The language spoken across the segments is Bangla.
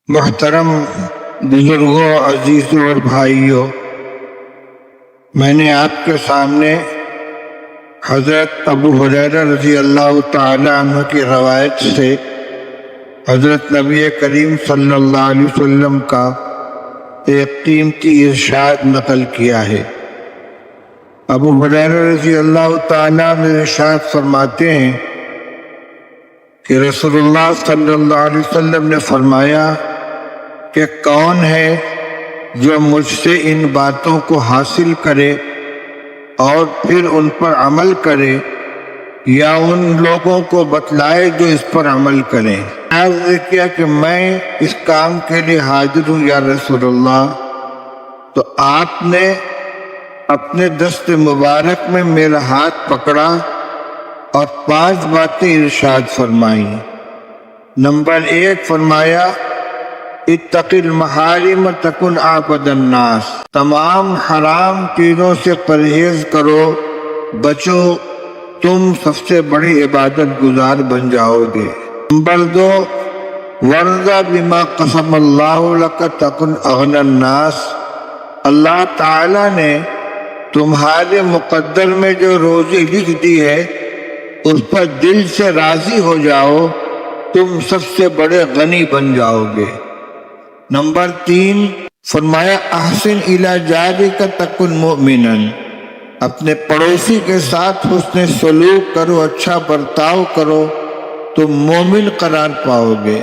محترم بزرگوں، عزیزوں اور بھائیوں، میں نے آپ کے سامنے حضرت ابو ہریرہ رضی اللہ تعالی عنہ کی روایت سے حضرت نبی کریم صلی اللہ علیہ وسلم کا ایک قیمتی ارشاد نقل کیا ہے۔ ابو ہریرہ رضی اللہ تعالی عنہ ارشاد فرماتے ہیں کہ رسول اللہ صلی اللہ علیہ وسلم نے فرمایا کہ کون ہے جو مجھ سے ان باتوں کو حاصل کرے اور پھر ان پر عمل کرے یا ان لوگوں کو بتلائے جو اس پر عمل کریں۔ عرض کیا کہ میں اس کام کے لیے حاضر ہوں یا رسول اللہ، تو آپ نے اپنے دست مبارک میں میرا ہاتھ پکڑا اور 5 باتیں ارشاد فرمائیں۔ نمبر 1 فرمایا اتق المحارم تکن اعبد الناس، تمام حرام چیزوں سے پرہیز کرو، بچو، تم سب سے بڑی عبادت گزار بن جاؤ گے۔ نمبر 2 وَرْضَ بِمَا قَسَمَ اللَّهُ لَكَ تَكُنْ أَغْنَى النَّاسِ، اللہ تعالیٰ نے تمہارے مقدر میں جو روزی لکھ دی ہے اس پر دل سے راضی ہو جاؤ، تم سب سے بڑے غنی بن جاؤ گے۔ نمبر 3 فرمایا احسن الی جارک تکن مؤمنا، اپنے پڑوسی کے ساتھ حسن سلوک کرو، اچھا برتاؤ کرو، تم مومن قرار پاؤ گے۔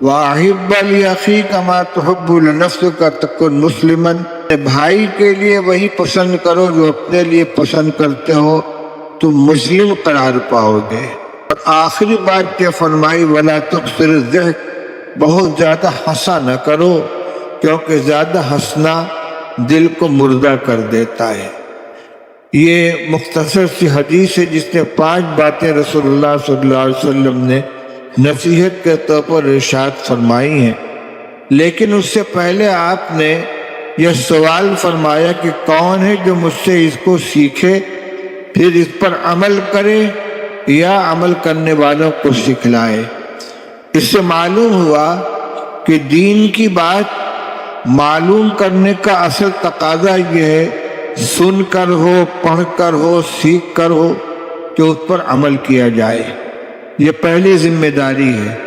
وَأَحِبَّ لِأَخِيكَ مَا تُحِبُّ لِنَفْسِكَ تَكُنْ مُسْلِمًا، بھائی کے لیے وہی پسند کرو جو اپنے لیے پسند کرتے ہو، تم مسلم قرار پاؤ گے۔ اور آخری بات کیا فرمائی وَلَا تُكْثِرِ الضِّحْكَ، بہت زیادہ ہنسا نہ کرو کیونکہ زیادہ ہنسنا دل کو مردہ کر دیتا ہے۔ یہ مختصر سی حدیث ہے جس نے 5 باتیں رسول اللہ صلی اللہ علیہ وسلم نے نصیحت کے طور پر ارشاد فرمائی ہیں، لیکن اس سے پہلے آپ نے یہ سوال فرمایا کہ کون ہے جو مجھ سے اس کو سیکھے پھر اس پر عمل کرے یا عمل کرنے والوں کو سکھلائے۔ اس سے معلوم ہوا کہ دین کی بات معلوم کرنے کا اصل تقاضا یہ ہے سن کر ہو، پڑھ کر ہو، سیکھ کر ہو کہ اس پر عمل کیا جائے۔ یہ پہلی ذمہ داری ہے۔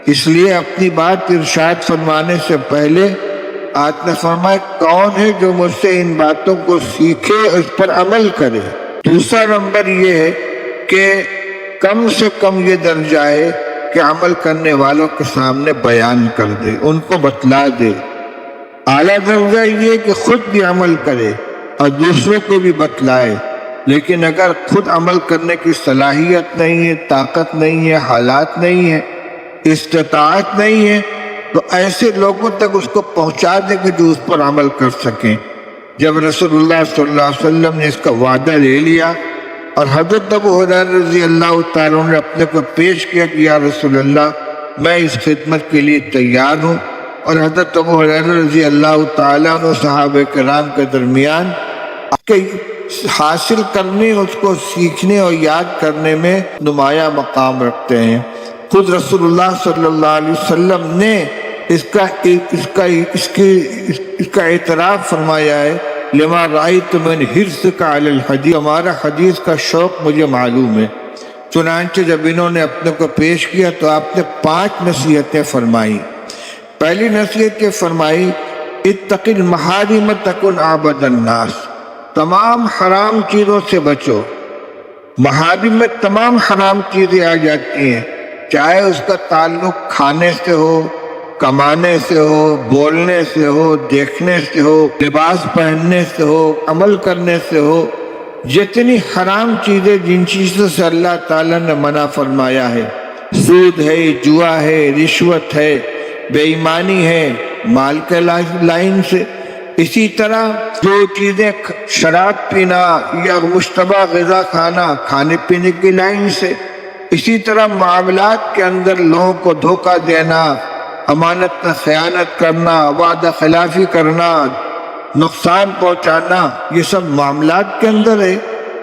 اس لیے اپنی بات ارشاد فرمانے سے پہلے آپ نے فرمایا کون ہے جو مجھ سے ان باتوں کو سیکھے اس پر عمل کرے۔ دوسرا نمبر یہ ہے کہ کم سے کم یہ درجہ ہے کہ عمل کرنے والوں کے سامنے بیان کر دے، ان کو بتلا دے۔ اعلیٰ درجہ یہ کہ خود بھی عمل کرے اور دوسروں کو بھی بتلائے، لیکن اگر خود عمل کرنے کی صلاحیت نہیں ہے، طاقت نہیں ہے، حالات نہیں ہے، استطاعت نہیں ہے، تو ایسے لوگوں تک اس کو پہنچا دے کہ جو اس پر عمل کر سکیں۔ جب رسول اللہ صلی اللہ علیہ وسلم نے اس کا وعدہ لے لیا اور حضرت ابو ہریرہ رضی اللہ تعالیٰ نے اپنے کو پیش کیا کہ یا رسول اللہ میں اس خدمت کے لیے تیار ہوں، اور حضرت ابو ہریرہ رضی اللہ تعالیٰ عنہ صحابہ کرام کے درمیان حاصل کرنے، اس کو سیکھنے اور یاد کرنے میں نمایاں مقام رکھتے ہیں۔ خود رسول اللہ صلی اللہ علیہ وسلم نے اس کا اعتراف فرمایا ہے لما رأیت من حرصک علی الحدیث، ہمارا حدیث کا شوق مجھے معلوم ہے۔ چنانچہ جب انہوں نے اپنے کو پیش کیا تو آپ نے 5 نصیحتیں فرمائی۔ پہلی نصیحت یہ فرمائی اتق المحارم تکن اعبد الناس، تمام حرام چیزوں سے بچو۔ محارم میں تمام حرام چیزیں آ جاتی ہیں، چاہے اس کا تعلق کھانے سے ہو، کمانے سے ہو، بولنے سے ہو، دیکھنے سے ہو، لباس پہننے سے ہو، عمل کرنے سے ہو۔ جتنی حرام چیزیں جن چیزوں سے اللہ تعالیٰ نے منع فرمایا ہے، سود ہے، جوا ہے، رشوت ہے، بے ایمانی ہے مال کے لائن سے، اسی طرح جو چیزیں شراب پینا یا مشتبہ غذا کھانا کھانے پینے کی لائن سے، اسی طرح معاملات کے اندر لوگوں کو دھوکہ دینا، امانت میں خیانت کرنا، وعدہ خلافی کرنا، نقصان پہنچانا، یہ سب معاملات کے اندر ہے۔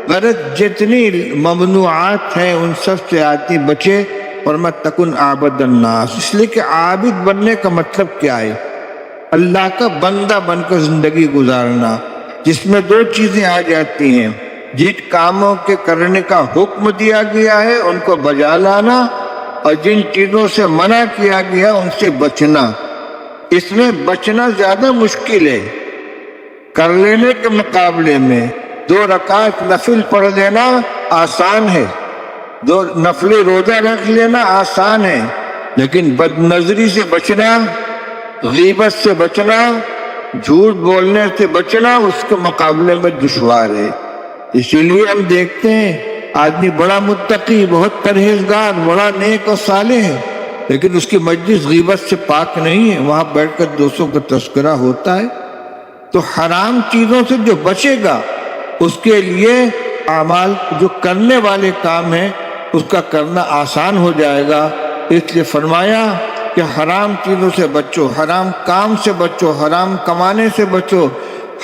غرض جتنی ممنوعات ہیں ان سب سے آدمی بچے تکن عابد الناس، اس لیے کہ عابد بننے کا مطلب کیا ہے؟ اللہ کا بندہ بن کر زندگی گزارنا، جس میں دو چیزیں آ جاتی ہیں، جن کاموں کے کرنے کا حکم دیا گیا ہے ان کو بجا لانا، اور جن چیزوں سے منع کیا گیا ان سے بچنا۔ اس میں بچنا زیادہ مشکل ہے کر لینے کے مقابلے میں۔ 2 رکعت نفل پڑھ لینا آسان ہے، 2 نفلی روزہ رکھ لینا آسان ہے، لیکن بد نظری سے بچنا، غیبت سے بچنا، جھوٹ بولنے سے بچنا اس کے مقابلے میں دشوار ہے۔ اسی لیے ہم دیکھتے ہیں آدمی بڑا متقی، بہت پرہیزگار، بڑا نیک اور صالح ہے، لیکن اس کی مجلس غیبت سے پاک نہیں ہے، وہاں بیٹھ کر دوستوں کا تذکرہ ہوتا ہے۔ تو حرام چیزوں سے جو بچے گا اس کے لیے اعمال جو کرنے والے کام ہیں اس کا کرنا آسان ہو جائے گا۔ اس لیے فرمایا کہ حرام چیزوں سے بچو، حرام کام سے بچو، حرام کمانے سے بچو،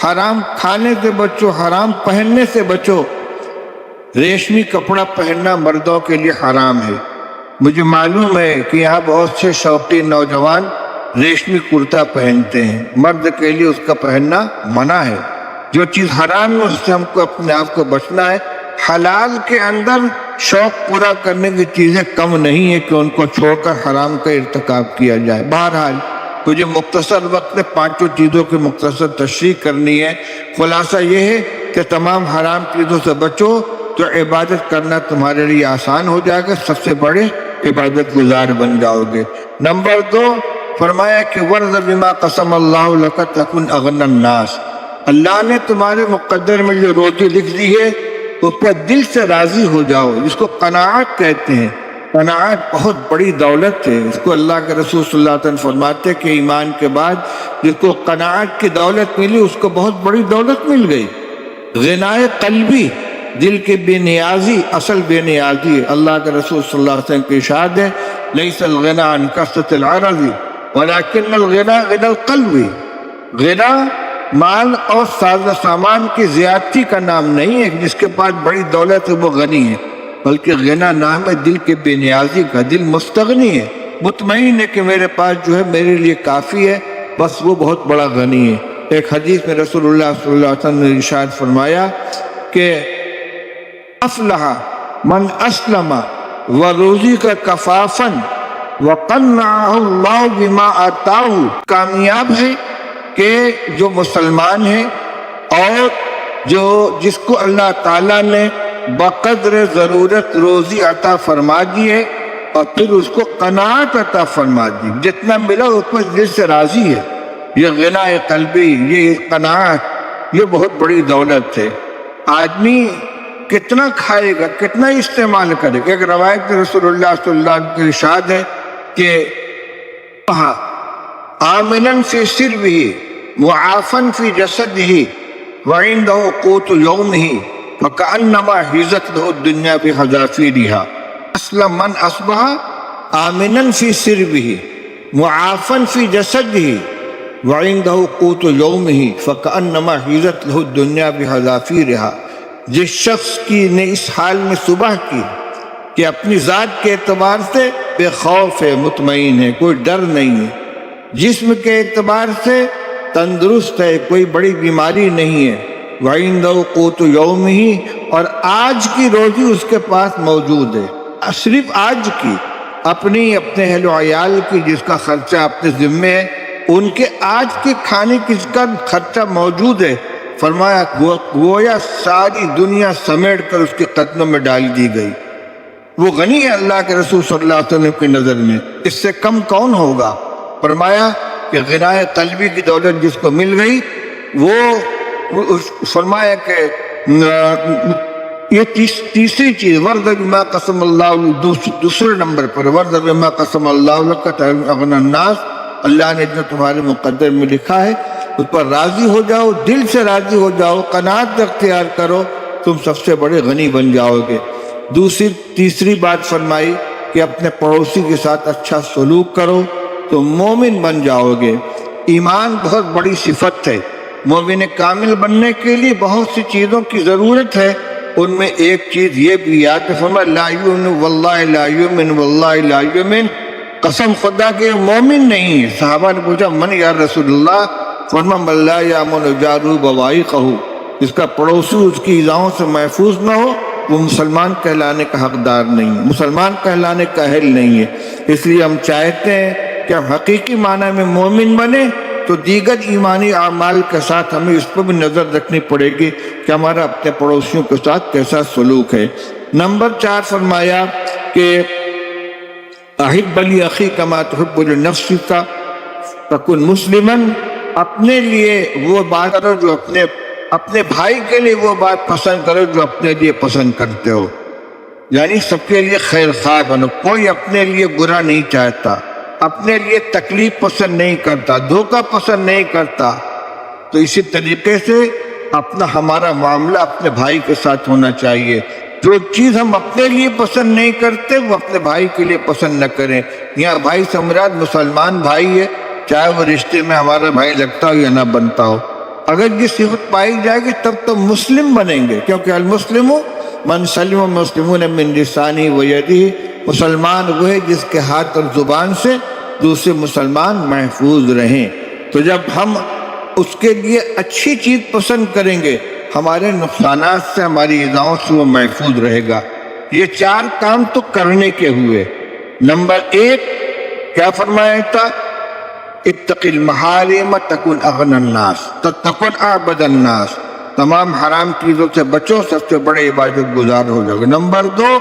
حرام کھانے سے بچو، حرام پہننے سے بچو۔ ریشمی کپڑا پہننا مردوں کے لیے حرام ہے۔ مجھے معلوم ہے کہ یہاں بہت سے شوقین نوجوان ریشمی کرتا پہنتے ہیں، مرد کے لیے اس کا پہننا منع ہے۔ جو چیز حرام ہے اس سے ہم کو اپنے آپ کو بچنا ہے۔ حلال کے اندر شوق پورا کرنے کی چیزیں کم نہیں ہے کہ ان کو چھوڑ کر حرام کا ارتکاب کیا جائے۔ بہرحال مجھے مختصر وقت میں 5 چیزوں کی مختصر تشریح کرنی ہے۔ خلاصہ یہ ہے کہ تمام حرام چیزوں سے بچو تو عبادت کرنا تمہارے لیے آسان ہو جائے گا، سب سے بڑے عبادت گزار بن جاؤ گے۔ نمبر 2 فرمایا کہ ورض بما قسم اللہ لک تکن اغنی الناس، اللہ نے تمہارے مقدر میں جو روزی لکھ دی ہے اس پر دل سے راضی ہو جاؤ، جس کو قناعت کہتے ہیں۔ قناعت بہت بڑی دولت ہے، اس کو اللہ کے رسول صلی اللہ علیہ وسلم فرماتے کہ ایمان کے بعد جس کو قناعت کی دولت ملی اس کو بہت بڑی دولت مل گئی۔ غنائے قلبی، دل کے بے نیازی، اصل بے نیازی اللہ کے رسول صلی اللہ علیہ وسلم کی ارشاد ہے لیس الغنى عن کثرة العرض ولكن الغنى غنى القلب۔ غنا مال اور ساز و سامان کی زیادتی کا نام نہیں ہے، جس کے پاس بڑی دولت ہے وہ غنی ہے، بلکہ غنا نام ہے دل کے بے نیازی کا۔ دل مستغنی ہے، مطمئن ہے کہ میرے پاس جو ہے میرے لیے کافی ہے، بس وہ بہت بڑا غنی ہے۔ ایک حدیث میں رسول اللہ صلی اللہ علیہ وسلم نے ارشاد فرمایا کہ افلح من اسلم ورزق کفافا وقنعه اللہ بما آتاه، کامیاب ہے کہ جو مسلمان ہے اور جو جس کو اللہ تعالیٰ نے بقدر ضرورت روزی عطا فرما دی ہے اور پھر اس کو قناعت عطا فرما دی، جتنا ملا اس میں دل سے راضی ہے۔ یہ غنا قلبی، یہ قناعت، یہ بہت بڑی دولت ہے۔ آدمی کتنا کھائے گا، کتنا استعمال کرے گا۔ ایک روایت رسول اللہ صلی اللہ علیہ وسلم کی ارشاد ہے کہ آمناً فی سربہ معافاً فی جسدہ وعندہ قوت یومہ فکأنما حیزت لہ الدنیا بحذافیرہا۔ اسلم من اصبح آمناً فی سربہ معافاً فی جسدہ وعندہ قوت یومہ فکأنما حیزت لہ الدنیا بحذافیرہا۔ جس شخص کی نے اس حال میں صبح کی کہ اپنی ذات کے اعتبار سے بے خوف ہے، مطمئن ہے، کوئی ڈر نہیں ہے، جسم کے اعتبار سے تندرست ہے، کوئی بڑی بیماری نہیں ہے، وَعِندَهُ قُوتُ يَوْمِهِ، اور آج کی روزی اس کے پاس موجود ہے، صرف آج کی، اپنے اہل و عیال کی جس کا خرچہ اپنے ذمے ہے، ان کے آج کے کھانے کس کا خرچہ موجود ہے۔ فرمایا گویا ساری دنیا سمیٹ کر اس کے قدموں میں ڈال دی گئی۔ وہ غنی ہے اللہ کے رسول صلی اللہ علیہ وسلم کی نظر میں، اس سے کم کون ہوگا؟ فرمایا کہ غنائے قلبی کی دولت جس کو مل گئی وہ فرمایا کہ یہ تیسری چیز ورد بما قسم اللہ، دوسرے نمبر پر ورد بما قسم اللہ لک اغنی الناس، اللہ نے جو تمہارے مقدر میں لکھا ہے اس پر راضی ہو جاؤ، دل سے راضی ہو جاؤ، قناعت اختیار کرو، تم سب سے بڑے غنی بن جاؤ گے۔ تیسری بات فرمائی کہ اپنے پڑوسی کے ساتھ اچھا سلوک کرو تو مومن بن جاؤ گے۔ ایمان بہت بڑی صفت ہے، مومن کامل بننے کے لیے بہت سی چیزوں کی ضرورت ہے، उनमें एक चीज ये भी याद फरमा ला युमिन वल्लाहि ला युमिन वल्लाहि ला युमिन, कसम खुदा के मोमिन नहीं है। सहाबा ने पूछा मन या रसूलुल्लाह, फरमा मल्ला यामुन जारू बवाई कहू, जिसका पड़ोसी उसकी इज़ाओं से महफूज न हो वो मुसलमान कहलाने का हकदार नहीं है, मुसलमान कहलाने का अहल नहीं है। इसलिए हम चाहते हैं कि हम हकीकी माना में मोमिन बने तो दीगर ईमानी आमाल के साथ हमें इस पर भी नज़र रखनी पड़ेगी कि हमारा अपने पड़ोसियों के साथ कैसा सलूक है। नंबर 4 फरमाया कि अहिब अली अखी कमा तुहिब्बु लिनफ्सिका तकुन मुस्लिमन, अपने लिए वो बात करो जो अपने भाई के लिए वो बात पसंद करो जो अपने लिए पसंद करते हो, यानी सबके लिए खैर खा बनो। कोई अपने लिए बुरा नहीं चाहता, अपने लिए तकलीफ पसंद नहीं करता, धोखा पसंद नहीं करता। तो इसी तरीके से अपना हमारा मामला अपने भाई के साथ होना चाहिए। जो चीज़ हम अपने लिए पसंद नहीं करते वो अपने भाई के लिए पसंद न करें। यहाँ भाई सम्राट मुसलमान भाई है, चाहे वो रिश्ते में हमारा भाई लगता हो या ना बनता हो। अगर ये सिफत पाई जाएगी तब तो मुस्लिम बनेंगे, क्योंकि अल मुस्लिम मन सलिम मुस्लिमून मिन लिसानी व यदिही, मुसलमान वो है जिसके हाथ और जुबान से दूसरे मुसलमान महफूज रहें। तो जब हम उसके लिए अच्छी चीज़ पसंद करेंगे हमारे नुकसानात से हमारी इज़ाओं से वो महफूज रहेगा। ये 4 काम तो करने के हुए। नंबर 1 क्या फरमाया था, इत्तक़िल महारिम तकुन अग़नन नास तकुन अअबदन नास, तमाम हराम चीज़ों से बचो, सबसे बड़े इबादत गुजार हो जाओगे। नंबर 2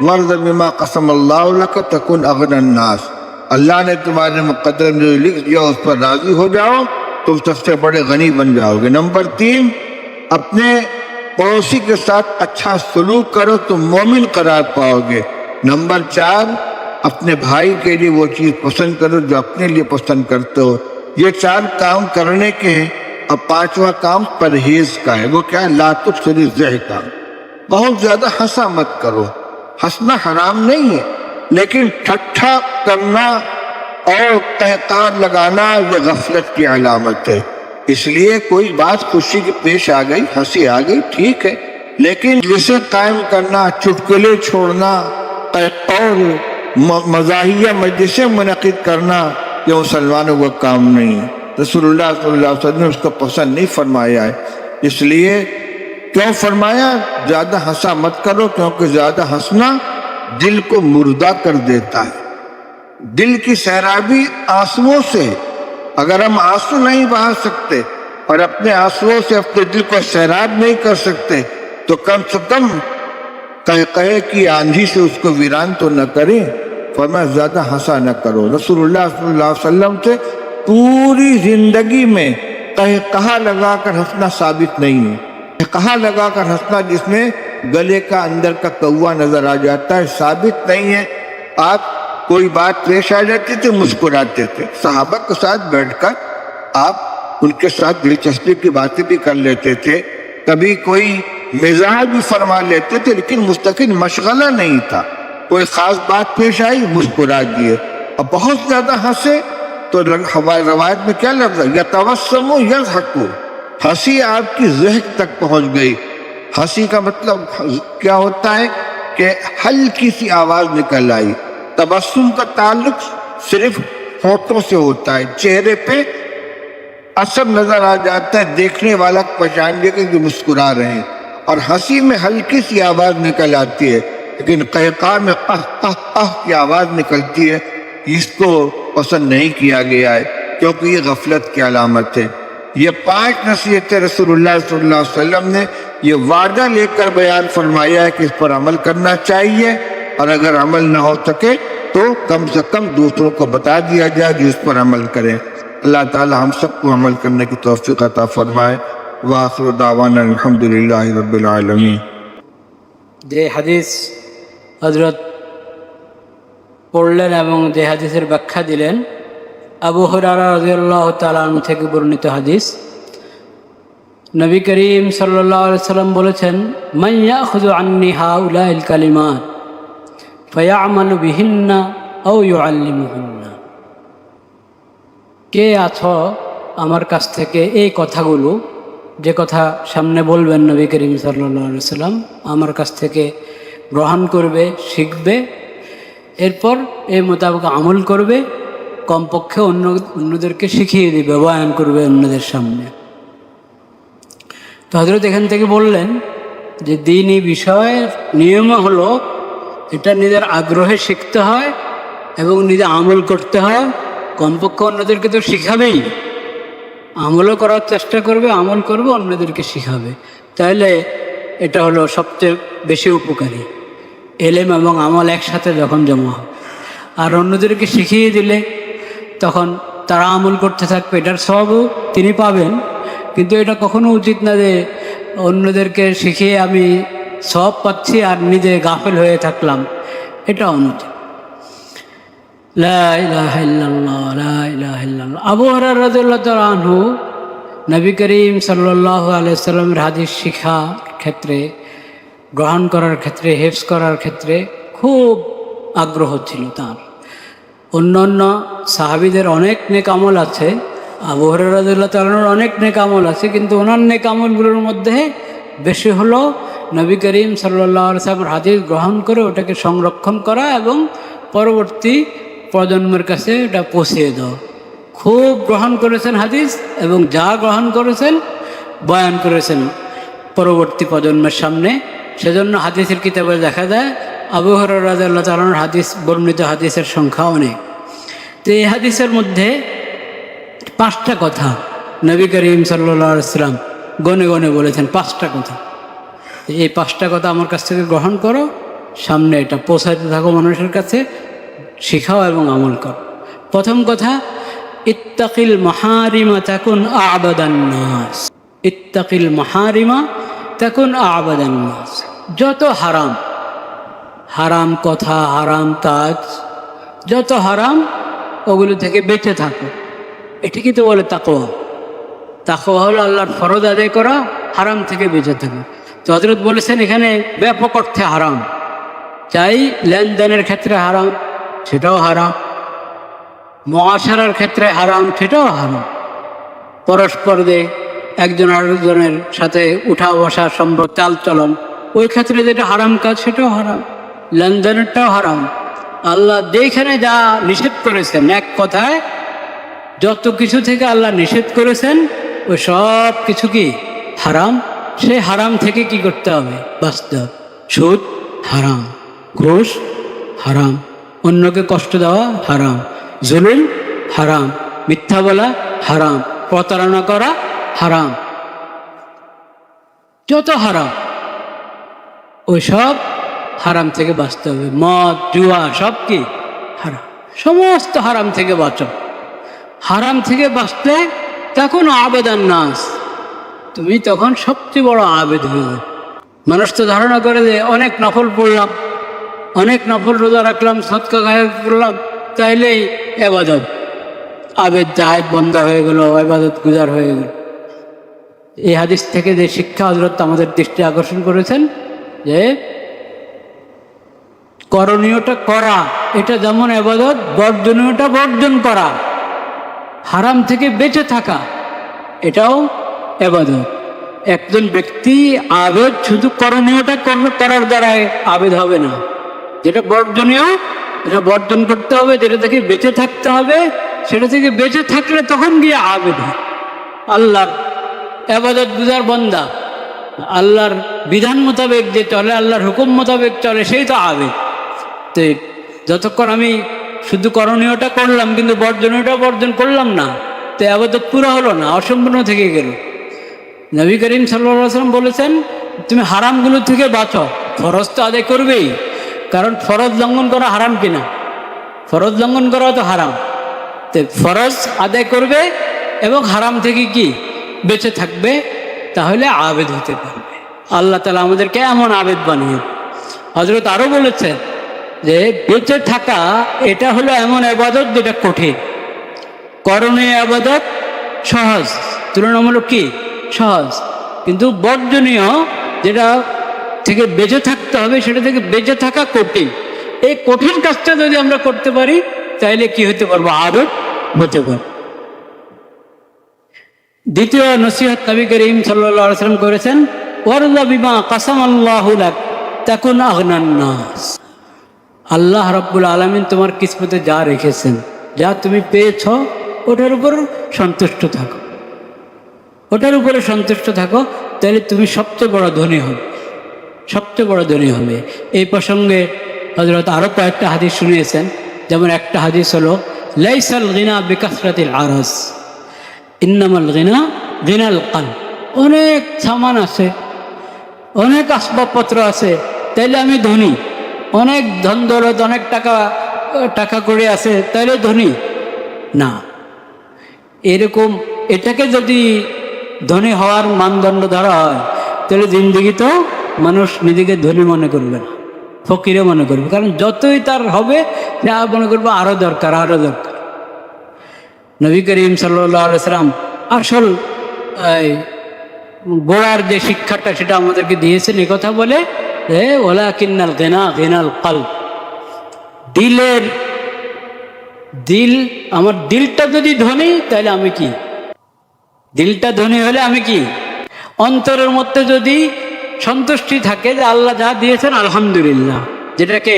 वर्ज़ बिमा क़सम अल्लाहु लक तकुन अग़नन नास, अल्लाह ने तुम्हारे मुक़द्दर में जो लिख दिया उस पर राज़ी हो जाओ, तुम सबसे बड़े गनी बन जाओगे। नंबर 3 अपने पड़ोसी के साथ अच्छा सलूक करो, तुम मोमिन करार पाओगे। नंबर 4 अपने भाई के लिए वो चीज़ पसंद करो जो अपने लिए पसंद करते हो। ये 4 काम करने के हैं। अब 5वां काम परहेज का है। वो क्या है, ला तुक्सिर ज़हका, बहुत ज़्यादा हंसा मत करो। हंसना हराम नहीं है, लेकिन ठट्ठा करना और कहकार लगाना ये गफलत की अलामत है। इसलिए कोई बात खुशी की पेश आ गई, हंसी आ गई, ठीक है, लेकिन जिसे कायम करना, चुटकुले छोड़ना और मज़ाहिया मजलिसें मुनक़िद करना, ये मुसलमानों का काम नहीं है। रसूलुल्लाह सल्लल्लाहु अलैहि वसल्लम ने उसको पसंद नहीं फरमाया है। इसलिए क्यों फरमाया, ज़्यादा हंसा मत करो, क्योंकि ज़्यादा हंसना दिल को मुर्दा कर देता है। दिल की सैराबी आंसुओं से, अगर हम आंसू नहीं बहा सकते और अपने आंसुओं से अपने दिल को सैराब नहीं कर सकते तो कम से कम कहे कि आंधी से उसको वीरान तो न करें। फरमाया ज़्यादा हंसा न करो। रसूलुल्लाह सल्लल्लाहु अलैहि वसल्लम से पूरी जिंदगी में कहा लगाकर हंसना साबित नहीं है। कहा लगाकर हंसना जिसमें गले का अंदर का कौवा नजर आ जाता है, साबित नहीं है। आप कोई बात पेश आ जाती थी, मुस्कुराते थे। सहाबा के साथ बैठकर आप उनके साथ दिलचस्पी की बातें भी कर लेते थे, कभी कोई मिजाज भी फरमा लेते थे, लेकिन मुस्तकिल मशगला नहीं था। कोई खास बात पेश आई, मुस्कुरा दिए। अब बहुत ज्यादा हंसे तो हमारी रवायत में क्या लफ्ज़ है, यतवस्समु यज़हकु, हंसी आपकी ज़हक तक पहुंच गई। हंसी का मतलब क्या होता है कि हल्की सी आवाज निकल आई। तबस्सुम का ताल्लुक सिर्फ होठों से होता है, चेहरे पे असर नजर आ जाता है, देखने वाला पहचान लेगा कि मुस्कुरा रहे हैं। और हंसी में हल्की सी आवाज निकल आती है, लेकिन कहकार में आह की आवाज निकलती है। इसको पसंद नहीं किया गया है, क्योंकि ये गफलत की अलामत है। ये 5 नसीहतें रसूलुल्लाह सल्लल्लाहु अलैहि वसल्लम ने ये वादा लेकर बयान फरमाया है कि इस पर अमल करना चाहिए, और अगर अमल ना हो सके तो कम से कम दूसरों को बता दिया जाए जो इस पर अमल करें। अल्लाह ताला हम सबको अमल करने की तौफीक अता फरमाए। व आखिरु दावाना अल्हम्दुलिल्लाहि रब्बिल आलमीन। যে হাদিস হযরত পড়লেন এবং যে হাদিসের ব্যাখ্যা দিলেন, আবু হুরায়রা রাদিয়াল্লাহু তাআলা আনহু থেকে বর্ণিত হাদিস। নবী করিম সাল্লাল্লাহু আলাইহি সাল্লাম বলেছেন, মান ইয়াখুযু আন্নি হাউলাইল কালিমাত ফায়া'মালু বিহিন্না আও ইউআল্লিমুহুন্না, কে আছো আমার কাছ থেকে এই কথাগুলো যে কথা সামনে বলবেন নবী করিম সাল্লাল্লাহু আলাইহি সাল্লাম আমার কাছ থেকে গ্রহণ করবে, শিখবে, এরপর এই মোতাবেক আমল করবে, কমপক্ষে অন্যদেরকে শিখিয়ে দিবে, বয়ান করবে অন্যদের সামনে। তো হযরত এখান থেকে বললেন যে দ্বীনি বিষয়ের নিয়ম হলো এটা নিজের আগ্রহে শিখতে হয় এবং নিজে আমল করতে হয়, কমপক্ষে অন্যদেরকে তো শিখাবেই, আমলও করার চেষ্টা করবে, আমল করবে, অন্যদেরকে শিখাবে। তাহলে এটা হলো সবচেয়ে বেশি উপকারী। এলেম এবং আমল একসাথে যখন জমা হয়, আর অন্যদেরকে শিখিয়ে দিলে তখন তারা আমল করতে থাকবে, এটার সবও তিনি পাবেন। কিন্তু এটা কখনো উচিত না যে অন্যদেরকে শিখিয়ে আমি সব পাচ্ছি আর নিজে গাফেল হয়ে থাকলাম, এটা অনুচিত। লা ইলাহা ইল্লাল্লাহ, লা ইলাহা ইল্লাল্লাহ। আবু হুরায়রা রাদিয়াল্লাহু তাআলা আনহু নবী করিম সাল্লাল্লাহু আলাইহি সাল্লামের হাদিস শিক্ষার ক্ষেত্রে, গ্রহণ করার ক্ষেত্রে, হেফজ করার ক্ষেত্রে খুব আগ্রহ ছিল তার। অন্য অন্য সাহাবীদের অনেক নেক আমল আছে, আবু হুরায়রা রাদিয়াল্লাহু তাআলা আনহুর অনেক নেক আমল আছে, কিন্তু ওনার নেক আমলগুলোর মধ্যে বেশি হলো নবী করিম সাল্লাল্লাহু আলাইহি সাল্লামের হাদিস গ্রহণ করে ওটাকে সংরক্ষণ করা এবং পরবর্তী প্রজন্মের কাছে এটা পৌঁছিয়ে দাও। খুব গ্রহণ করেছেন হাদিস এবং যা গ্রহণ করেছেন বয়ান করেছেন পরবর্তী প্রজন্মের সামনে। সেজন্য হাদিসের কিতাবে দেখা যায় আবু হুরায়রা রাদিয়াল্লাহু তাআলা আনহুর হাদিস, বর্ণিত হাদিসের সংখ্যা অনেক। তো এই হাদিসের মধ্যে 5টা কথা নবী করিম সাল্লাল্লাহু আলাইহি সাল্লাম গনে গনে বলেছেন, 5টা কথা। এই 5টা কথা আমার কাছ থেকে গ্রহণ করো, সামনে এটা পৌঁছাতে থাকো মানুষের কাছে, শিখাও এবং আমল করো। প্রথম কথা, ইত্তাকিল মাহারিমা তাকুন আ'বাদান নাস। ইত্তাকিল মাহারিমা তাকুন আ'বাদান নাস। যত হারাম, হারাম কথা, হারাম কাজ, যত হারাম ওগুলো থেকে বেঁচে থাকো, এটাকে তো বলে তাকওয়া। তাকওয়া হলো আল্লাহর ফরজ আদায় করা, হারাম থেকে বেঁচে থাকো। তো হযরত বলেছেন এখানে ব্যাপক অর্থে হারাম, চাই লেনদেনের ক্ষেত্রে হারাম, সেটাও হারাম, মুআশারার ক্ষেত্রে হারাম, সেটাও হারাম, পরস্পর দিয়ে একজন আরেকজনের সাথে উঠা বসা, সম্পর্ক, চালচলন, ওই ক্ষেত্রে যেটা হারাম কাজ সেটাও হারাম, লেনদেনেরটাও হারাম। আল্লাহ যেখানে যা নিষেধ করেছেন, এক কথায় যত কিছু থেকে আল্লাহ নিষেধ করেছেন ওই সব কিছু কি হারাম। সেই হারাম থেকে কি করতে হবে? বাঁচতে হবে। সুদ হারাম, ঘুষ হারাম, অন্যকে কষ্ট দেওয়া হারাম, জুলুম হারাম, মিথ্যা বলা হারাম, প্রতারণা করা হারাম, যত হারাম ওই সব হারাম থেকে বাঁচতে হবে। মদ, জুয়া সব কি হারাম, সমস্ত হারাম থেকে বাঁচো। হারাম থেকে বাঁচলে তখন আবেদান নাস, তুমি তখন সবচেয়ে বড় আবেদ হয়ে যাবে। মানুষ তো ধারণা করে যে অনেক নফল পড়লাম, অনেক নফল রোজা রাখলাম, সদকা খায়রাত করলাম, তাইলেই ইবাদত, আবেদ জাহেদ বন্ধা হয়ে গেল, ইবাদত গুজার হয়ে গেল। এই হাদিস থেকে যে শিক্ষা হযরত আমাদের দৃষ্টি আকর্ষণ করেছেন যে করণীয়টা করা, এটা যেমন ইবাদত, বর্জনীয়টা বর্জন করা, হারাম থেকে বেঁচে থাকা, এটাও ইবাদত। একজন ব্যক্তি আবেদ শুধু করণীয়টা করার দ্বারাই আবেদ হবে না, যেটা বর্জনীয় এটা বর্জন করতে হবে, যেটা থেকে বেঁচে থাকতে হবে সেটা থেকে বেঁচে থাকলে তখন গিয়ে আবেদ হয়। আল্লাহর ইবাদত গুজার বান্দা, আল্লাহর বিধান মোতাবেক যে চলে, আল্লাহর হুকুম মোতাবেক চলে, সেই তো আবেদ। তো যতক্ষণ আমি শুধু করণীয়টা করলাম কিন্তু বর্জনীয়টা বর্জন করলাম না, তো ইবাদত পুরো হলো না, অসম্পূর্ণ থেকে গেল। নবী করিম সাল্লাল্লাহু আলাইহি ওয়াসাল্লাম বলেছেন তুমি হারামগুলো থেকে বাঁচো, ফরজ তো আদায় করবেই, কারণ ফরজ লঙ্ঘন করা হারাম কিনা? ফরজ লঙ্ঘন করা তো হারাম। তো ফরজ আদায় করবে এবং হারাম থেকে কি বেঁচে থাকবে, তাহলে আবেদ হতে পারবে। আল্লাহ তাআলা আমাদেরকে এমন আবেদ বানিয়ে। হযরত আরও বলেছেন যে বেঁচে থাকা এটা হলো এমন ইবাদত যেটা কঠিন। করণীয় ইবাদত সহজ, তুলনামূলক কি সহজ, কিন্তু বর্জনীয় যেটা থেকে বেঁচে থাকতে হবে সেটা থেকে বেঁচে থাকা কঠিন। এই কঠিন কাজটা যদি আমরা করতে পারি তাহলে কি হতে পারবো? আবেদ হতে পারবো। দ্বিতীয় নসিহত নবী করিম সাল্লাল্লাহু আলাইহি ওয়াসাল্লাম করেছেন, ওয়ারদা বিমা কাসামাল্লাহু লাক তাকুন আগনান নাস। আল্লাহ রাব্বুল আলামিন তোমার কিসমতে যা রেখেছেন, যা তুমি পেয়েছ, ওটার উপর সন্তুষ্ট থাকো, ওটার উপরে সন্তুষ্ট থাকো, তাহলে তুমি সবচেয়ে বড় ধনী হবে, সবচেয়ে বড় ধনী হবে। এই প্রসঙ্গে হযরত আরও কয়েকটা হাদিস শুনিয়েছেন। যেমন একটা হাদিস হলো, লাইসাল গিনা বিকাসরাতিল আরাস ইন্নামাল গিনা গিনাল কলব। অনেক সামান আছে, অনেক আসবাবপত্র আছে, তাইলে আমি ধনী, অনেক ধন দৌলত, অনেক টাকা করে আছে, তাইলে ধনী না। এরকম এটাকে যদি ধনী হওয়ার মানদণ্ড ধরা হয়, তাহলে জিন্দেগিতেও মানুষ নিজেকে ধনী মনে করবে না, ফকিরে মনে করবে। কারণ যতই তার হবে, যা মনে করবে আরও দরকার, আরও দরকার। নবী করিম সাল্লাল্লাহু আলাইহি ওয়াসাল্লাম আসল গোড়ার যে শিক্ষাটা, সেটা আমাদেরকে দিয়েছেন। এই কথা বলে যে ওয়ালাকিন্নাল গিনা গিনাল কলব, দিল, আমার দিলটা যদি ধনী, তাহলে আমি কি? দিলটা ধনী হলে আমি কি? অন্তরের মধ্যে যদি সন্তুষ্টি থাকে যে আল্লাহ যা দিয়েছেন আলহামদুলিল্লাহ, যেটাকে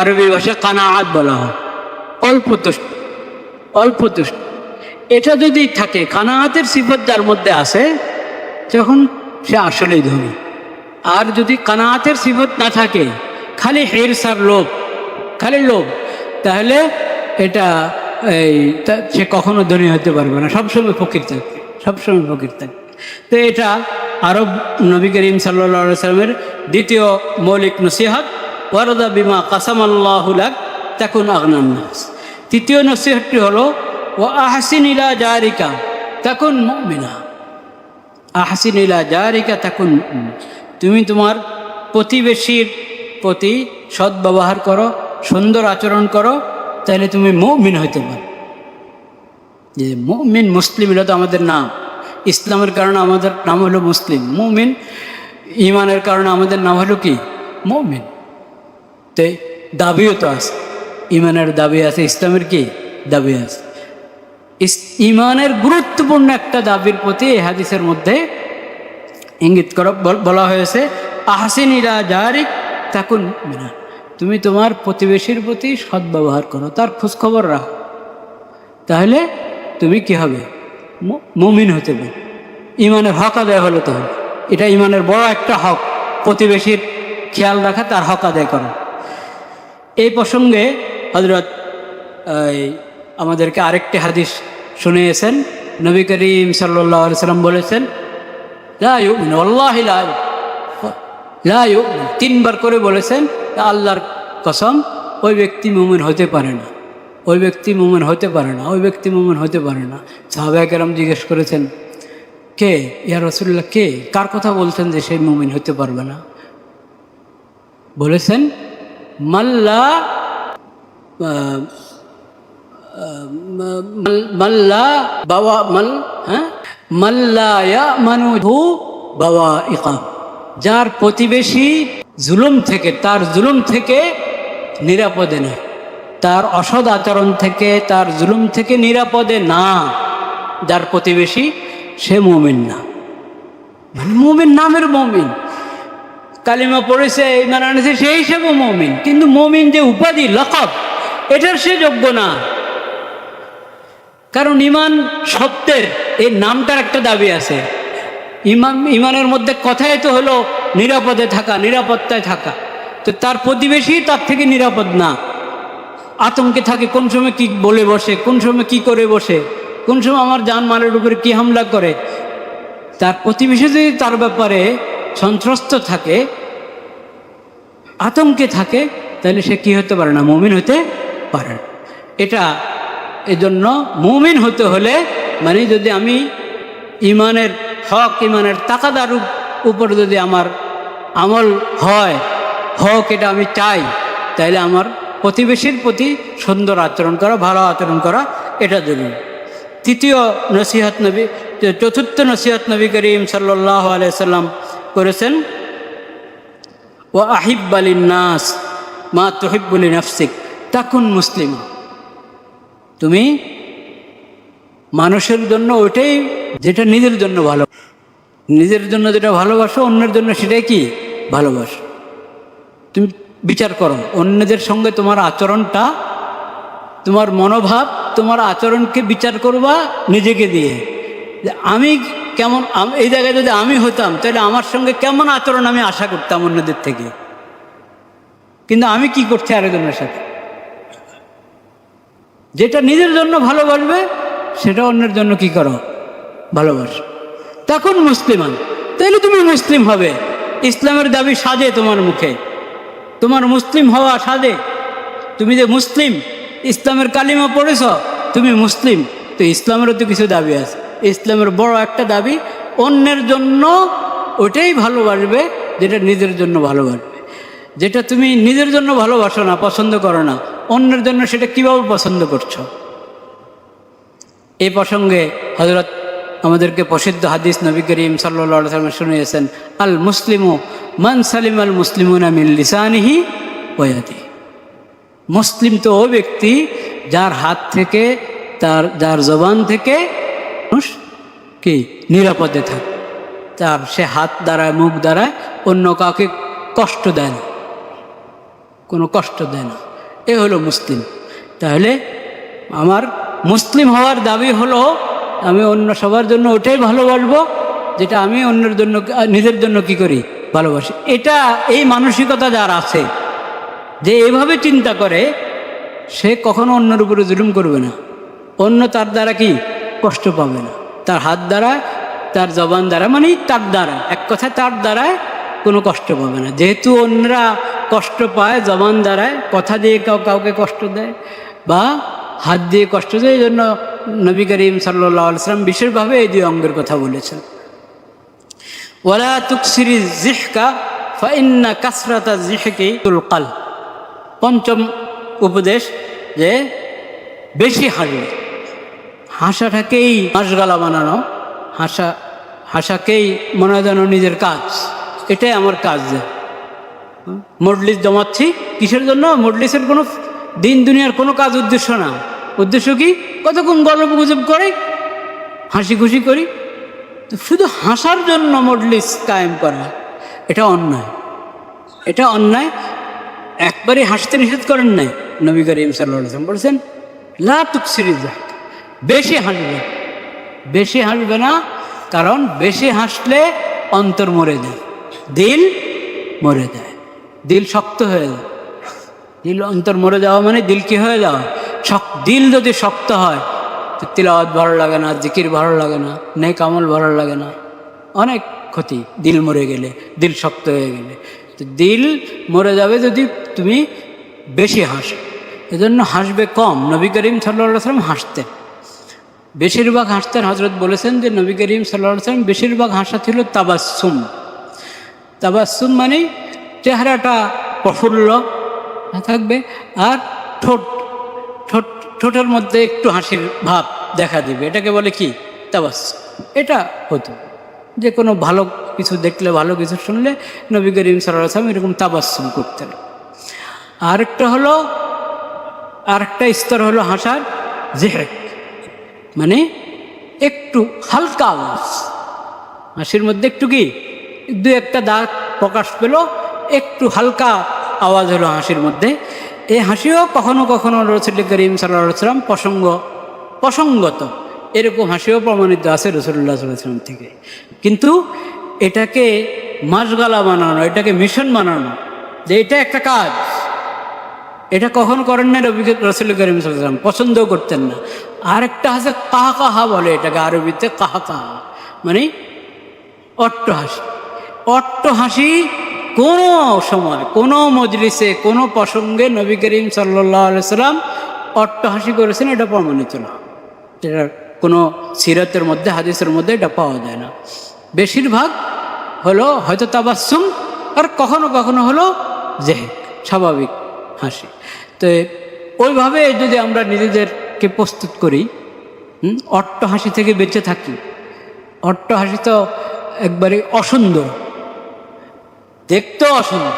আরবি ভাষায় কানাআত বলা হয়, অল্প তুষ্টি, অল্প তুষ্টি, এটা যদি থাকে, কানাআতের সিফত যার মধ্যে আসে, তখন সে আসলেই ধনী। আর যদি কানাআতের সিফত না থাকে, খালি হিরসার লোভ, খালি লোভ, তাহলে এটা সে কখনো ধনী হতে পারবে না, সবসময় ফকির থাকবে, সবসময় ফকির থাকবে। তো এটা আরব নবী করিম সাল্লাল্লাহু আলাইহি ওয়াসাল্লামের দ্বিতীয় মৌলিক নসিহত, ওয়ারদা বিমা কাসামাল্লাহু লাক তাকুন আগনান নাস। তৃতীয় নসিহতটি হলো, ওয়া আহসিন ইলা জারিকা তাকুন মুমিনা। আহসিন ইলা জারিকা তাকুন মুমিনা। তুমি তোমার প্রতিবেশীর প্রতি সদ্ব্যবহার করো, সুন্দর আচরণ করো, তাহলে তুমি মুমিন হইতে পারো। যে মুমিন, মুসলিম, এটা তো আমাদের নাম। ইসলামের কারণে আমাদের নাম হলো মুসলিম। মুমিন, ইমানের কারণে আমাদের নাম হলো কি? মুমিন। তো দাবিও তো আছে, ইমানের দাবি আছে, ইসলামের কি দাবি আছে। ইমানের গুরুত্বপূর্ণ একটা দাবির প্রতি এই হাদিসের মধ্যে ইঙ্গিত করা বলা হয়েছে, আহসিন ইলা জারিক তাকুন মুমিনা। তুমি তোমার প্রতিবেশীর প্রতি সদ্ব্যবহার করো, তার খোঁজখবর রাখো, তাহলে তুমি কি হবে? মুমিন হতে পারবে। ইমানের হক আদায় হলো তখন। এটা ইমানের বড় একটা হক, প্রতিবেশীর খেয়াল রাখা, তার হক আদায় করা। এই প্রসঙ্গে হযরত আমাদেরকে আরেকটি হাদিস শুনিয়েছেন। নবী করিম সাল্লাল্লাহু আলাইহি ওয়াসাল্লাম বলেছেন, লা ইউমিনু ওয়াল্লাহি লা ইউমিনু, তিনবার করে বলেছেন, আল্লাহর কসম, ওই ব্যক্তি মুমিন হতে পারে না, ওই ব্যক্তি মুমিন হতে পারে না, ওই ব্যক্তি মুমিন হতে পারে না। সাহাবায়ে কেরাম জিজ্ঞেস করেছেন, কে ইয়া রাসূলুল্লাহ, কে, কার কথা বলছেন যে সে মুমিন হতে পারবে না? বলেছেন, মাল্লা মাল্লা বাবা মাল্লা ইয়ামানুহু বাওয়াইকা, যার প্রতিবেশী জুলুম থেকে, তার জুলুম থেকে নিরাপদে নেই, তার অসৎ আচরণ থেকে, তার জুলুম থেকে নিরাপদে না, যার প্রতিবেশী, সে মুমিন না। মুমিন নামের মুমিন, কালিমা পড়েছে, ইমান আনেছে, সেই হিসেবে মুমিন, কিন্তু মুমিন যে উপাধি, লকব, এটার সে যোগ্য না। কারণ ইমান শব্দের, এই নামটার একটা দাবি আছে। ইমানের মধ্যে কথাই তো হলো নিরাপদে থাকা, নিরাপত্তায় থাকা। তো তার প্রতিবেশী তার থেকে নিরাপদ না, আতঙ্কে থাকে, কোন সময় কি বলে বসে, কোন সময় কি করে বসে, কোন সময় আমার জানমালের উপরে কি হামলা করে। তার প্রতিবেশী যদি তার ব্যাপারে সন্ত্রস্ত থাকে, আতঙ্কে থাকে, তাহলে সে কি হতে পারে না? মুমিন হতে পারে না। এটা এজন্য মুমিন হতে হলে, মানে যদি আমি ইমানের হক, ইমানের তাকাদার উপর যদি আমার আমল হয়, হক, এটা আমি চাই, তাহলে আমার প্রতিবেশীর প্রতি সুন্দর আচরণ করা, ভালো আচরণ করা, এটা জরুরি। তৃতীয় নসিহত নবী, চতুর্থ নসিহত নবী করিম সাল্লাল্লাহু আলাইহি সাল্লাম করেছেন, ওয়া আহিব্বা লিন-নাস মা তুহিব্বু লিনাফসিক তাকুন মুসলিমা। তুমি মানুষের জন্য ওইটাই যেটা নিজের জন্য ভালো, নিজের জন্য যেটা ভালোবাসো অন্যের জন্য সেটাই কি ভালোবাসো। তুমি বিচার করো অন্যদের সঙ্গে তোমার আচরণটা, তোমার মনোভাব, তোমার আচরণকে বিচার করবা নিজেকে দিয়ে, যে আমি কেমন, এই জায়গায় যদি আমি হতাম তাহলে আমার সঙ্গে কেমন আচরণ আমি আশা করতাম অন্যদের থেকে, কিন্তু আমি কি করছি আরেকজনের সাথে। যেটা নিজের জন্য ভালোবাসবে সেটা অন্যের জন্য কি করো, ভালোবাসো, তখন মুসলিমান। তাইলে তুমি মুসলিম হবে। ইসলামের দাবি সাজে তোমার মুখে, তোমার মুসলিম হওয়া সাজে। তুমি যে মুসলিম, ইসলামের কালিমা পড়েছ, তুমি মুসলিম, তো ইসলামেরও তো কিছু দাবি আছে। ইসলামের বড় একটা দাবি অন্যের জন্য ওটাই ভালোবাসবে যেটা নিজের জন্য ভালোবাসবে। যেটা তুমি নিজের জন্য ভালোবাসো না, পছন্দ করো না, অন্যের জন্য সেটা কিভাবে পছন্দ করছো। এই প্রসঙ্গে হযরত আমাদেরকে প্রসিদ্ধ হাদিস নবী করিম সাল্লাল্লাহু আলাইহি ওয়াসাল্লাম শুনিয়েছেন, আল মুসলিমু মান সালিম আল মুসলিমুনা মিন লিসানিহি ওয়া ইয়াদিহি। মুসলিম তো ও ব্যক্তি যার হাত থেকে, যার জবান থেকে মানুষ কি নিরাপদে থাকে, তার সে হাত দ্বারায়, মুখ দ্বারায় অন্য কাউকে কষ্ট দেয় না, কোনো কষ্ট দেয় না। এ হলো মুসলিম। তাহলে আমার মুসলিম হওয়ার দাবি হলো আমি অন্য সবার জন্য ওটাই ভালোবাসবো যেটা আমি অন্যের জন্য, নিজের জন্য কি করি, ভালোবাসি। এটা এই মানসিকতা যার আছে, যে এভাবে চিন্তা করে, সে কখনো অন্যের উপরে জুলুম করবে না, অন্য তার দ্বারা কি কষ্ট পাবে না, তার হাত দ্বারা, তার জবান দ্বারা, মানে তার দ্বারা, এক কথায় তার দ্বারায় কোনো কষ্ট পাবে না। যেহেতু অন্যরা কষ্ট পায় জবান দ্বারায়, কথা দিয়ে কাউকে কষ্ট দেয় বা হাত দিয়ে কষ্ট দেয়, এই জন্য নবী করিম সাল্লাল্লাহু আলাইহি ওয়াসাল্লাম বিশেষভাবে এই দুই অঙ্গের কথা বলেছেন। ওয়ালা তুকসিরি যিহকা ফাইন্না কাসরাতা যিহকি তুলকাল। পঞ্চম উপদেশ, যে বেশি হাসবে। হাসাটাকেই মাসগালা বানানো, হাসাকেই মনে হয় যেন নিজের কাজ, এটাই আমার কাজ। মজলিস জমাচ্ছি কিসের জন্য? মজলিসের কোনো দিন দুনিয়ার কোনো কাজ উদ্দেশ্য না। উদ্দেশ্য কি? কতক্ষণ গল্প গুজব করে, হাসি খুশি করি। তো শুধু হাসার জন্য মজলিস কায়েম করা, এটা অন্যায়, এটা অন্যায়। একবারই হাসতে নিষেধ করেন নাই নবী করিম সাল্লাল্লাহু আলাইহি ওয়াসাল্লাম, বলেছেন লা তুকসিরি যাক, বেশি হাসবে, বেশি হাসবে না। কারণ বেশি হাসলে অন্তর মরে যায়, দিল মরে যায়, দিল শক্ত হয়ে যায়। দিল, অন্তর মরে যাওয়া মানে দিল কি হয়ে যাওয়া, দিল যদি শক্ত হয় তো তিলাওয়াত ভালো লাগে না, জিকির ভালো লাগে না, নেক আমল ভালো লাগে না, অনেক ক্ষতি দিল মরে গেলে, দিল শক্ত হয়ে গেলে। তো দিল মরে যাবে যদি তুমি বেশি হাসো। এজন্য হাসবে কম। নবী করিম সাল্লাল্লাহু আলাইহি ওয়াসাল্লাম হাসতেন, বেশিরভাগ হাসতেন। হযরত বলেছেন যে নবী করিম সাল্লাল্লাহু আলাইহি ওয়াসাল্লাম বেশিরভাগ হাসা ছিল তাবাসসুম। তাবাসসুম মানে চেহারাটা প্রফুল্ল থাকবে, আর ঠোঁটের মধ্যে একটু হাসির ভাব দেখা দিবে, এটাকে বলে কি তাবাসসুম। এটা হতো যে কোনো ভালো কিছু দেখলে, ভালো কিছু শুনলে নবী করিম সাল্লাল্লাহু আলাইহি ওয়াসাল্লাম এরকম তাবাসসুম করতেন। আরেকটা স্তর হলো হাসার যিহক, মানে একটু হালকা আওয়াজ, হাসির মধ্যে একটু কি দু একটা দাঁত প্রকাশ পেল, একটু হালকা আওয়াজ হলো হাসির মধ্যে। এই হাসিও কখনো কখনো রাসূল করিম সাল্লাল্লাহু আলাইহি ওয়াসাল্লাম প্রসঙ্গত এরকম হাসিও প্রমাণিত আছে রাসূলুল্লাহ সাল্লাল্লাহু আলাইহি ওয়াসাল্লাম থেকে। কিন্তু এটাকে মাসগালা বানানো, এটাকে মিশন বানানো যে এটা একটা কাজ, এটা কখনো করেন না রাসূল করিম সাল্লাল্লাহু আলাইহি ওয়াসাল্লাম, পছন্দও করতেন না। আরেকটা আছে কাহকাহা বলে এটাকে, আরবিতে কাহকাহা মানে অট্ট হাসি। অট্ট হাসি কোনো সময়, কোনো মজলিসে, কোনো প্রসঙ্গে নবী করিম সাল্লাল্লাহু আলাইহি ওয়াসাল্লাম অট্ট হাসি করেছেন এটা প্রমাণিত না। এটা কোনো সিরাতের মধ্যে, হাদিসের মধ্যে এটা পাওয়া যায় না। বেশিরভাগ হলো হয়তো তাবাসসুম, আর কখনো কখনো হলো যিহক, স্বাভাবিক হাসি। তো ওইভাবে যদি আমরা নিজেদেরকে প্রস্তুত করি, অট্ট হাসি থেকে বেঁচে থাকি। অট্ট হাসি তো একবারে অসুন্দর, দেখতেও অসুন্দর,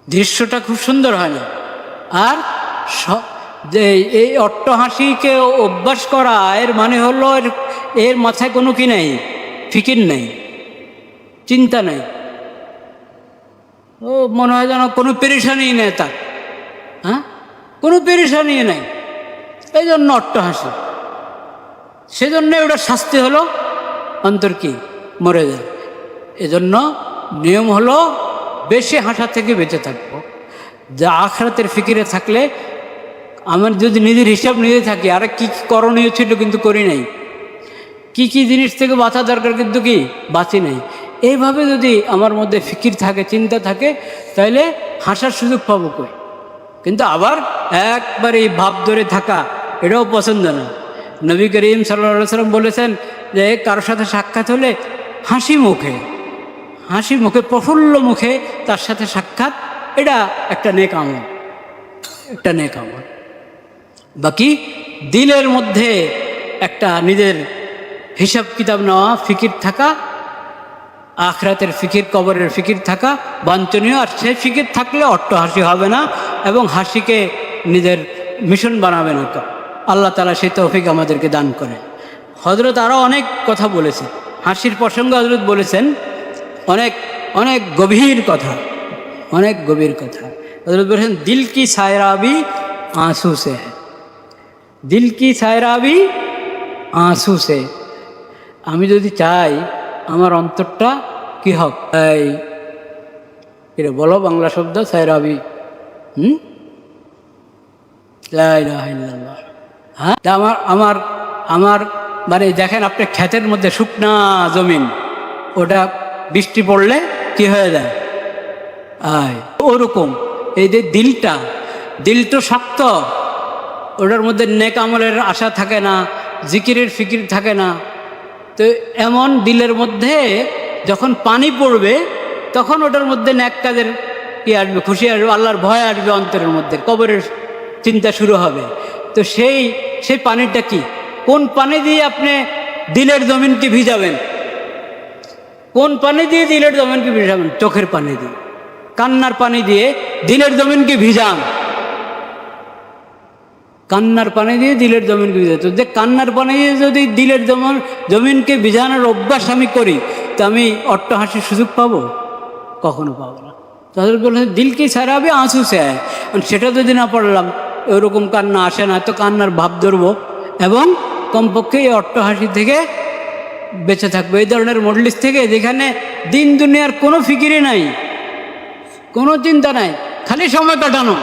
দৃশ্যটা খুব সুন্দর হয় না। আর যে এই অট্ট হাসিকে অভ্যাস করা, এর মানে হলো এর মাথায় কোনো কি নেই, ফিকির নেই, চিন্তা নেই, ও মনে হয় যেন কোনো পেরেশানি নেই তার, হ্যাঁ, কোনো পেরেশানি নেই, এই জন্য অট্টহাসি। সেজন্য ওটা শাস্তি হলো অন্তর কি মরে যায়। এজন্য নিয়ম হলো বেশি হাসা থেকে বেঁচে থাকবো। যা আখরাতের ফিকিরে থাকলে, আমার যদি নিজের হিসাব নিজে থাকি, আর কি কি করণীয় ছিল কিন্তু করি নাই, কি কি জিনিস থেকে বাঁচা দরকার কিন্তু কি বাঁচি নাই, এইভাবে যদি আমার মধ্যে ফিকির থাকে, চিন্তা থাকে, তাহলে হাসার সুযোগ পাবো কই। কিন্তু আবার একবার এই ভাব ধরে থাকা, এটাও পছন্দ না। নবী করিম সাল্লাল্লাহু আলাইহি সাল্লাম বলেছেন যে কারোর সাথে সাক্ষাৎ হলে হাসি মুখে, হাসি মুখে, প্রফুল্ল মুখে তার সাথে সাক্ষাৎ, এটা একটা নেক আমল, একটা নেক আমল। বাকি দিলের মধ্যে একটা নিজের হিসাব কিতাব নেওয়া, ফিকির থাকা, আখরাতের ফিকির, কবরের ফিকির থাকা বাঞ্ছনীয়। আর সেই ফিকির থাকলে অট্টহাসি হবে না এবং হাসিকে নিজের মিশন বানাবে না। আল্লাহ তাআলা সেই তৌফিক আমাদেরকে দান করেন। হযরত আরও অনেক কথা বলেছেন, হাসির প্রসঙ্গে হযরত বলেছেন অনেক অনেক গভীর কথা, অনেক গভীর কথা। হযরত বলেছেন দিল কি সায়রাবি आंसू से है, দিল কি সায়রাবি आंसू से। আমি যদি চাই আমার অন্তরটা কি হোক, এই এটা বলো বাংলা শব্দ সায়রাবি, লা ইলাহা ইল্লাল্লাহ। হ্যাঁ, আমার আমার আমার মানে দেখেন আপনি ক্ষেতের মধ্যে শুকনা জমিন, ওটা বৃষ্টি পড়লে কি হয়ে যায়, ওরকম এই যে দিলটা, দিল তো শক্ত, ওটার মধ্যে নেক আমলের আশা থাকে না, জিকিরের ফিকির থাকে না। তো এমন দিলের মধ্যে যখন পানি পড়বে, তখন ওটার মধ্যে নেক কাজের কি আসবে, খুশি আসবে, আল্লাহর ভয় আসবে অন্তরের মধ্যে, কবরের চিন্তা শুরু হবে। তো সেই পানিটা কি, কোন পানি দিয়ে আপনি দিলের জমিনকে ভিজাবেন, কোন পানি দিয়ে দিলের জমিনকে ভিজাবেন? চোখের পানি দিয়ে, কান্নার পানি দিয়ে দিলের জমিনকে ভিজান, কান্নার পানি দিয়ে দিলের জমিনকে ভিজান। তো যে কান্নার পানি দিয়ে যদি দিলের জমিনকে ভিজানোর অভ্যাস আমি করি, তো আমি অট্টহাসির সুযোগ পাবো? কখনো পাবো না। তাদের বলে দিল কি সারাবে আঁসু সে আয়, সেটা যদি না পড়লাম, ওরকম কান্না আসে না, তো কান্নার ভাব ধরবো এবং কমপক্ষে এই অট্টহাসি থেকে বেঁচে থাকবো। এই ধরনের মজলিস থেকে যেখানে দিন দুনিয়ার কোনো ফিকিরই নাই, কোনো চিন্তা নাই, খালি সময় কাটানো,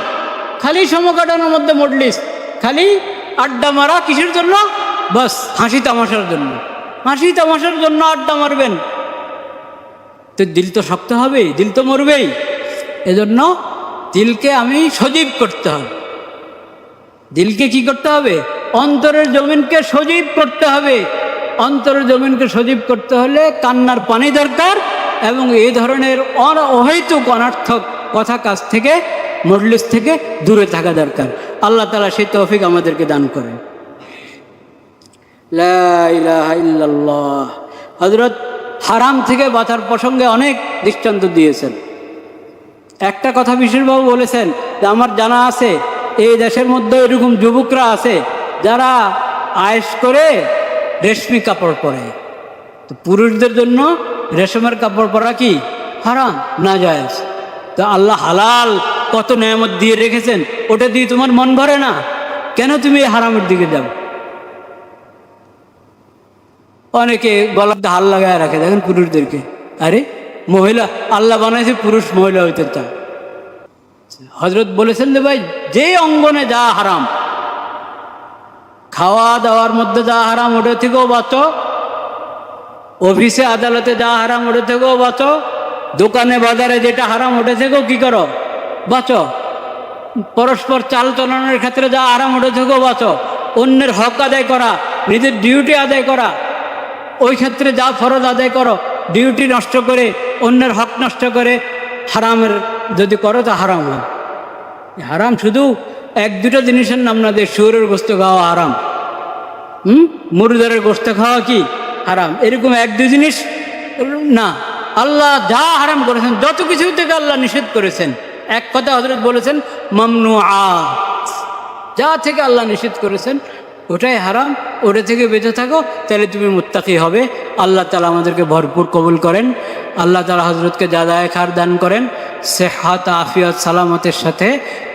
খালি সময় কাটানোর মধ্যে মজলিস, খালি আড্ডা মারা, কিসের জন্য? বাস হাসি তামাশার জন্য, হাসি তামাশার জন্য আড্ডা মারবেন, তো দিল তো শক্ত হবেই, দিল তো মরবেই। এজন্য দিলকে আমি সজীব করতে হবে। দিলকে কি করতে হবে? অন্তরের জমিনকে সজীব করতে হবে। অন্তরের জমিনকে সজীব করতে হলে কান্নার পানি দরকার এবং এই ধরনের অহৈতুক অনর্থক কথা কাজ থেকে, মজলিস থেকে দূরে থাকা দরকার। আল্লাহ তাআলা সেই তৌফিক আমাদেরকে দান করেন। লা ইলাহা ইল্লাল্লাহ। হযরত হারাম থেকে বাঁচার প্রসঙ্গে অনেক দৃষ্টান্ত দিয়েছেন। একটা কথা বিশেষভাবে বলেছেন যে আমার জানা আছে এই দেশের মধ্যে এরকম যুবকরা আছে যারা আয়েশ করে রেশমি কাপড় পরে। তো পুরুষদের জন্য রেশমের কাপড় পরা কি হারাম, নাজায়েজ। তো আল্লাহ হালাল কত নেয়ামত দিয়ে রেখেছেন, ওটা দিয়ে তোমার মন ভরে না? কেন তুমি এই হারামের দিকে যাও? অনেকে গলাতে হাল লাগায় রাখে, দেখেন পুরুষদেরকে। আরে মহিলা আল্লাহ বানাইছে, পুরুষ মহিলা হইতে চায়। হযরত বলেছেন যে ভাই, যে অঙ্গনে যা হারাম, খাওয়া দাওয়ার মধ্যে যা হারাম, ওটা থেকেও বাঁচো। অফিসে আদালতে যা হারাম, ওটা থেকেও বাঁচো। দোকানে বাজারে যেটা হারাম, ওটা থেকেও কি করো? বাঁচো। পরস্পর চাল চলনের ক্ষেত্রে যা হারাম, ওটা থেকেও বাঁচো। অন্যের হক আদায় করা, নিজের ডিউটি আদায় করা, ওই ক্ষেত্রে যা ফরজ আদায় করো, ডিউটি নষ্ট করে, অন্যের হক নষ্ট করে হারামের যদি করো তা হারাম হয়। হারাম শুধু এক দুটো জিনিসের নাম না, যে শুয়োরের গোস্ত খাওয়া হারাম, মুরগার গোস্ত খাওয়া কি হারাম, এরকম এক দু জিনিস না। আল্লাহ যা হারাম করেছেন, যত কিছু থেকে আল্লাহ নিষেধ করেছেন, এক কথা হযরত বলেছেন মামনুআত, যা থেকে আল্লাহ নিষেধ করেছেন ওটাই হারাম, ওটা থেকে বেঁচে থাকো, তাহলে তুমি মুত্তাকি হবে। আল্লাহ তাআলা আমাদেরকে ভরপুর কবুল করেন। আল্লাহ তাআলা হজরতকে জাদায়ে খার দান করেন, সেহাত আফিয়ত সালামতের সাথে।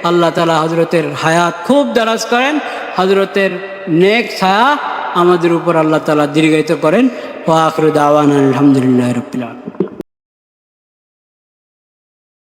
আল্লাহ তাআলা হজরতের হায়াত খুব দারাজ করেন, হজরতের নেক ছায়া আমাদের উপর আল্লাহ তাআলা দীর্ঘায়িত করেন। ওয়া আখিরু দাওয়ানা আলহামদুলিল্লাহি রাব্বিল আলামিন।